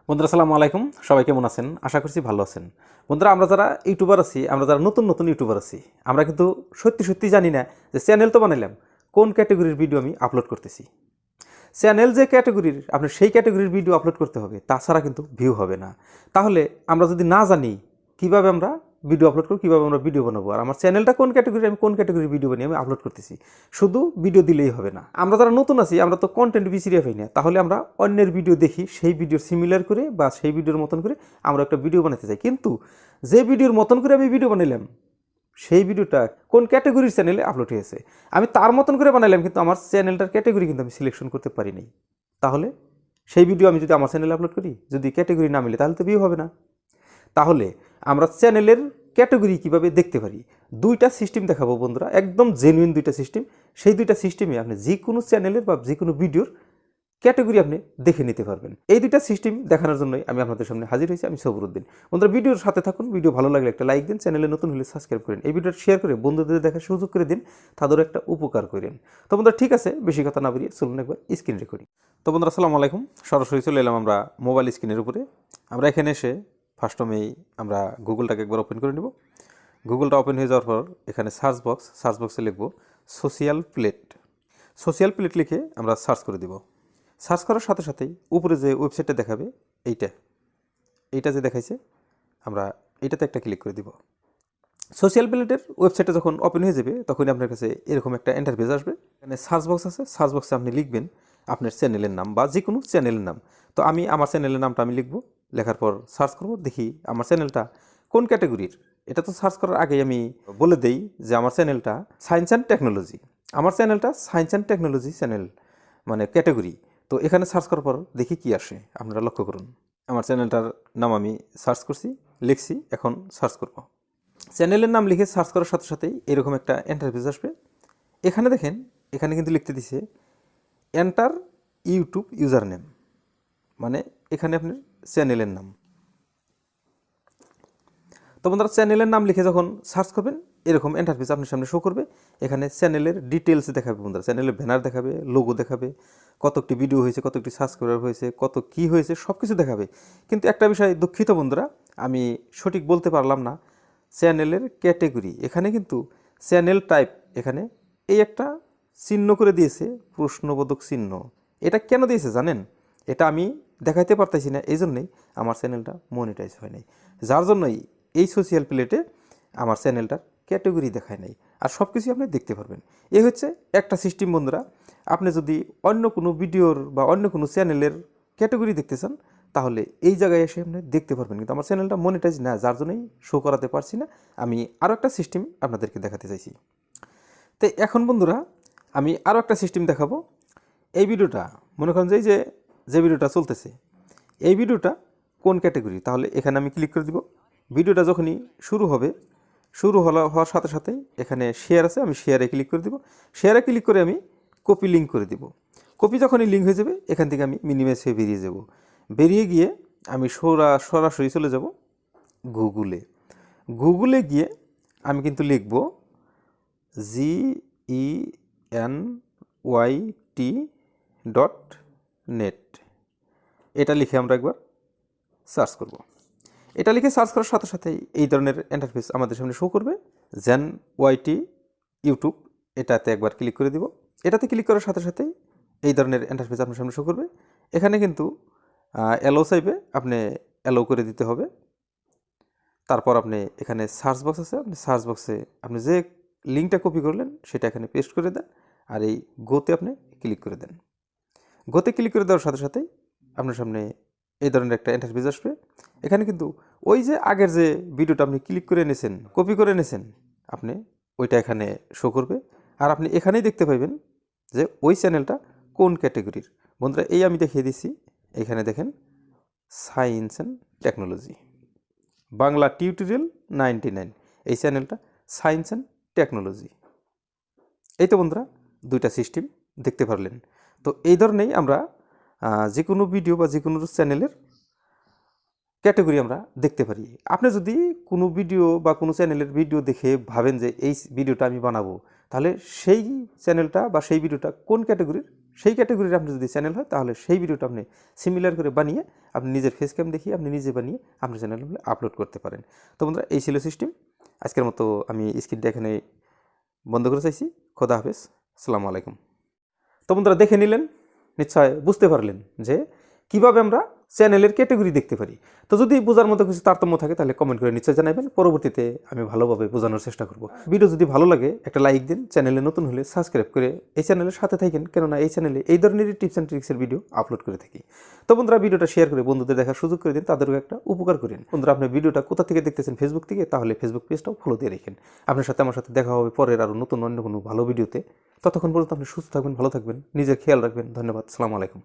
বন্ধুরা আসসালামু আলাইকুম, সবাই কেমন আছেন? আশা করছি ভালো আছেন। বন্ধুরা, আমরা যারা ইউটিউবার আছি, আমরা যারা নতুন নতুন ইউটিউবার আছি, আমরা কিন্তু সত্যি সত্যি জানি না যে চ্যানেল তো বানাইলাম, কোন ক্যাটাগরির ভিডিও আমি আপলোড করতেছি। চ্যানেল যে ক্যাটাগরির, আপনি সেই ক্যাটাগরির ভিডিও আপলোড করতে হবে, তাছাড়া কিন্তু ভিউ হবে না। তাহলে আমরা যদি না জানি কিভাবে আমরা ভিডিও আপলোড করব, কীভাবে আমরা ভিডিও বানাবো, আর আমার চ্যানেলটা কোন ক্যাটাগরি, আমি কোন ক্যাটাগরির ভিডিও বানিয়ে আমি আপলোড করতেছি, শুধু ভিডিও দিলেই হবে না। আমরা যারা নতুন আছি, আমরা তো কন্টেন্ট বিচিরিয়া পাই না, তাহলে আমরা অন্যের ভিডিও দেখি, সেই ভিডিওর সিমিলার করে বা সেই ভিডিওর মতন করে আমরা একটা ভিডিও বানাতে চাই। কিন্তু যে ভিডিওর মতন করে আমি ভিডিও বানাইলাম, সেই ভিডিওটা কোন ক্যাটাগরির চ্যানেলে আপলোড হয়েছে, আমি তার মতন করে বানাইলাম, কিন্তু আমার চ্যানেলটার ক্যাটাগরি কিন্তু আমি সিলেকশন করতে পারি নাই। তাহলে সেই ভিডিও আমি যদি আমার চ্যানেলে আপলোড করি, যদি ক্যাটাগরি না মিলে, তাহলে তো ভিউ হবে না। তাহলে আমরা চ্যানেলের ক্যাটাগরি কিভাবে দেখতে পারি, দুইটা সিস্টেম দেখাবো বন্ধুরা, একদম জেনুইন দুইটা সিস্টেম। সেই দুইটা সিস্টেমে আপনি যে কোনো চ্যানেলের বা যে কোনো ভিডিওর ক্যাটাগরি আপনি দেখে নিতে পারবেন। এই দুইটা সিস্টেম দেখানোর জন্যই আমি আপনাদের সামনে হাজির হয়েছি। আমি সবরুদ্দিন। বন্ধুরা, ভিডিওর সাথে থাকুন। ভিডিও ভালো লাগলে একটা লাইক দিন, চ্যানেলে নতুন হলে সাবস্ক্রাইব করেন, এই ভিডিওটা শেয়ার করে বন্ধুদের দেখার সুযোগ করে দিন, তাদেরও একটা উপকার করেন। তো বন্ধুরা, ঠিক আছে, বেশি কথা না বেরিয়ে চলুন একবার স্ক্রিন রেকর্ডিং। তো বন্ধুরা, আসসালামু আলাইকুম। সরাসরি চলে এলাম আমরা মোবাইল স্ক্রিনের উপরে। আমরা এখানে এসে ফার্স্টমেই আমরা গুগলটাকে একবার ওপেন করে নেব। গুগলটা ওপেন হয়ে যাওয়ার পর এখানে সার্চ বক্সে লিখব সোশ্যাল প্লেট। সোশ্যাল প্লেট লিখে আমরা সার্চ করে দিব। সার্চ করার সাথে সাথেই উপরে যে ওয়েবসাইটটা দেখাবে, এইটা যে দেখাইছে, আমরা এইটাতে একটা ক্লিক করে দিব। সোশ্যাল প্লেটের ওয়েবসাইটটা যখন ওপেন হয়ে যাবে, তখনই আপনার কাছে এরকম একটা ইন্টারফেস আসবে। এখানে সার্চ বক্স আছে, সার্চ বক্সে আপনি লিখবেন আপনার চ্যানেলের নাম বা যে কোনো চ্যানেলের নাম। তো আমি আমার চ্যানেলের নামটা আমি লিখব, লেখার পর সার্চ করব, দেখি আমার চ্যানেলটা কোন ক্যাটাগরির। এটা তো সার্চ করার আগেই আমি বলে দেই যে আমার চ্যানেলটা সায়েন্স অ্যান্ড টেকনোলজি। আমার চ্যানেলটা সায়েন্স অ্যান্ড টেকনোলজি চ্যানেল, মানে ক্যাটাগরি। তো এখানে সার্চ করার পর দেখি কি আসে, আপনারা লক্ষ্য করুন। আমার চ্যানেলটার নাম আমি সার্চ করছি, লিখছি, এখন সার্চ করব। চ্যানেলের নাম লিখে সার্চ করার সাথে সাথেই এরকম একটা ইন্টারফেস আসবে। এখানে দেখেন, এখানে কিন্তু লিখতে দিছে এন্টার ইউটিউব ইউজার নেম, মানে এখানে আপনার চ্যানেলের নাম। তো বন্ধুরা, চ্যানেলের নাম লিখে যখন সার্চ করবেন, এরকম ইন্টারফেস আপনার সামনে শো করবে। এখানে চ্যানেলের ডিটেলস দেখাবে বন্ধুরা, চ্যানেলের ব্যানার দেখাবে, লোগো দেখাবে, কতটি ভিডিও হয়েছে, কতটি সাবস্ক্রাইবার হয়েছে, কত কি হয়েছে, সব কিছু দেখাবে। কিন্তু একটা বিষয় দুঃখিত বন্ধুরা, আমি সঠিক বলতে পারলাম না চ্যানেলের ক্যাটাগরি। এখানে কিন্তু চ্যানেল টাইপ, এখানে এই একটা চিহ্ন করে দিয়েছে, প্রশ্নবোধক চিহ্ন। এটা কেন দিয়েছে জানেন? এটা আমি দেখাইতে পারতেছি না, এই জন্যই আমার চ্যানেলটা মনিটাইজ হয় নাই, যার জন্যই এই সোশ্যাল প্লেটে আমার চ্যানেলটার ক্যাটাগরি দেখায় নাই। আর সব কিছুই আপনি দেখতে পারবেন। এই হচ্ছে একটা সিস্টেম বন্ধুরা। আপনি যদি অন্য কোনো ভিডিওর বা অন্য কোনো চ্যানেলের ক্যাটাগরি দেখতে চান, তাহলে এই জায়গায় এসে আপনি দেখতে পারবেন। কিন্তু আমার চ্যানেলটা মনিটাইজ না, যার জন্যই শো করাতে পারছি না। আমি আরও একটা সিস্টেম আপনাদেরকে দেখাতে চাইছি। তো এখন বন্ধুরা, আমি আরও একটা সিস্টেম দেখাবো। এই ভিডিওটা মনে করেন যে ভিডিওটা চলতেছে, এই ভিডিওটা কোন ক্যাটাগরি, তাহলে এখানে আমি ক্লিক করে দিব। ভিডিওটা যখনই শুরু হওয়ার সাথে সাথেই এখানে শেয়ার আছে, আমি শেয়ারে ক্লিক করে দিব। শেয়ারে ক্লিক করে আমি কপি লিঙ্ক করে দিব। কপি যখনই লিঙ্ক হয়ে যাবে, এখান থেকে আমি মিনিমাইজ হয়ে বেরিয়ে যাব। বেরিয়ে গিয়ে আমি সরাসরি চলে যাব গুগলে গিয়ে আমি কিন্তু লিখব GENYT.net। এটা লিখে আমরা একবার সার্চ করব। এটা লিখে সার্চ করার সাথে সাথেই এই ধরনের ইন্টারফেস আমাদের সামনে শো করবে। GENYT ইউটিউব, এটাতে একবার ক্লিক করে দিব। এটাতে ক্লিক করার সাথে সাথেই এই ধরনের ইন্টারফেস আপনার সামনে শো করবে। এখানে কিন্তু অ্যালো চাইবে, আপনি অ্যালো করে দিতে হবে। তারপর আপনি এখানে সার্চ বক্স আছে, আপনি সার্চ বক্সে আপনি যে লিঙ্কটা কপি করলেন সেটা এখানে পেস্ট করে দেন, আর এই গোতে আপনি ক্লিক করে দেন। গোতে ক্লিক করে দেওয়ার সাথে সাথেই আপনার সামনে এই ধরনের একটা ইন্টারফেস আসবে। এখানে কিন্তু ওই যে আগের যে ভিডিওটা আপনি ক্লিক করে এনেছেন, কপি করে এনেছেন, আপনি ওইটা এখানে শো করবে। আর আপনি এখানেই দেখতে পাবেন যে ওই চ্যানেলটা কোন ক্যাটাগরির। বন্ধুরা, এই আমি দেখিয়ে দিচ্ছি। এখানে দেখেন science and technology, Bangla tutorial 99, এই চ্যানেলটা সায়েন্স অ্যান্ড টেকনোলজি। এই তো বন্ধুরা, দুইটা সিস্টেম দেখতে পারলেন। তো এই ধরনেই আমরা যে কোনো ভিডিও বা যে কোনো চ্যানেলের ক্যাটাগরি আমরা দেখতে পারি। আপনি যদি কোনো ভিডিও বা কোনো চ্যানেলের ভিডিও দেখে ভাবেন যে এই ভিডিওটা আমি বানাবো, তাহলে সেই চ্যানেলটা বা সেই ভিডিওটা কোন ক্যাটাগরির, সেই ক্যাটাগরির আপনি যদি চ্যানেল হয় তাহলে সেই ভিডিওটা আপনি সিমিলার করে বানিয়ে আপনি নিজের ফেস ক্যাম দেখিয়ে আপনি নিজে বানিয়ে আপনার চ্যানেলে আপলোড করতে পারেন। তো বন্ধুরা, এই ছিল সিস্টেম। আজকের মতো আমি স্ক্রিনটা এখানে বন্ধ করে চাইছি। খোদা হাফেজ, আসসালামু আলাইকুম। তো বন্ধুরা, দেখে নিলেন, নিশ্চয় বুঝতে পারলেন যে কিভাবে আমরা চ্যানেলের ক্যাটাগরি দেখতে পারি। তো যদি বোঝার মতো কিছু তারতম্য থাকে তাহলে কমেন্ট করে নিশ্চয় জানাবেন, পরবর্তীতে আমি ভালোভাবে বোঝানোর চেষ্টা করব। ভিডিও যদি ভালো লাগে একটা লাইক দিন, চ্যানেলে নতুন হলে সাবস্ক্রাইব করে এই চ্যানেলের সাথে থাকেন, কেননা এই চ্যানেলে এই ধরনের টিপস অ্যান্ড ট্রিক্সের ভিডিও আপলোড করে থাকি। তো বন্ধুরা, ভিডিওটা শেয়ার করে বন্ধুদের দেখার সুযোগ করে দিন, তাদেরও একটা উপকার করেন। বন্ধুরা, আপনি ভিডিওটা কোথা থেকে দেখতেছেন, ফেসবুক থেকে, তাহলে ফেসবুক পেজটাও ফলো দিয়ে রাখেন। আপনার সাথে আমার সাথে দেখা হবে পরের আরও নতুন অন্য কোনো ভালো ভিডিওতে। ততক্ষণ পর্যন্ত আপনি সুস্থ থাকবেন, ভালো থাকবেন, নিজের খেয়াল রাখবেন। ধন্যবাদ, আসসালামু আলাইকুম।